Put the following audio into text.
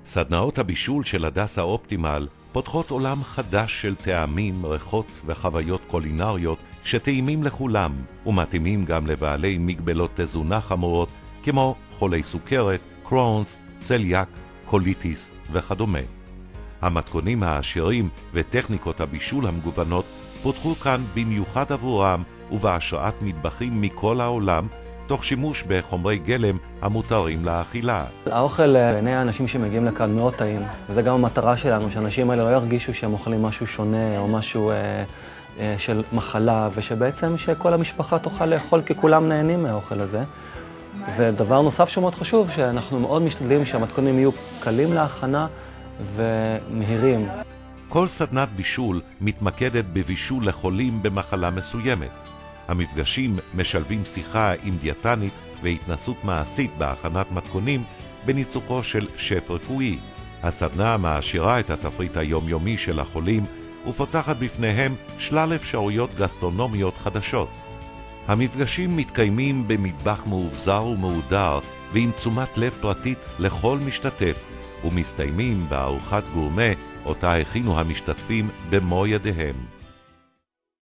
סדנאות הבישול של הדסה אופטימל פותחות עולם חדש של טעמים, ריחות וחוויות קולינריות שטעימים לכולם ומתאימים גם לבעלי מגבלות תזונה חמורות כמו חולי סוכרת, קרונס, צליאק, קוליטיס וכדומה. המתכונים העשירים וטכניקות הבישול המגוונות פותחו כאן במיוחד עבורם ובהשראת מטבחים מכל העולם, תוך שימוש בחומרי גלם המותרים לאכילה. האוכל בעיני האנשים שמגיעים לכאן מאוד טעים, וזה גם המטרה שלנו, שאנשים האלה לא ירגישו שהם אוכלים משהו שונה או משהו של מחלה, ושבעצם שכל המשפחה תוכל לאכול כי כולם נהנים מהאוכל הזה. ודבר נוסף שהוא מאוד חשוב, שאנחנו מאוד משתדלים שהמתכונים יהיו קלים להכנה ומהירים. כל סדנת בישול מתמקדת בבישול לחולים במחלה מסוימת. המפגשים משלבים שיחה עם דיאטנית והתנסות מעשית בהכנת מתכונים בניצוחו של שף רפואי. הסדנה מעשירה את התפריט היומיומי של החולים ופותחת בפניהם שלל אפשרויות גסטרונומיות חדשות. המפגשים מתקיימים במטבח מאובזר ומהודר ועם תשומת לב פרטית לכל משתתף, ומסתיימים בארוחת גורמה אותה הכינו המשתתפים במו ידיהם.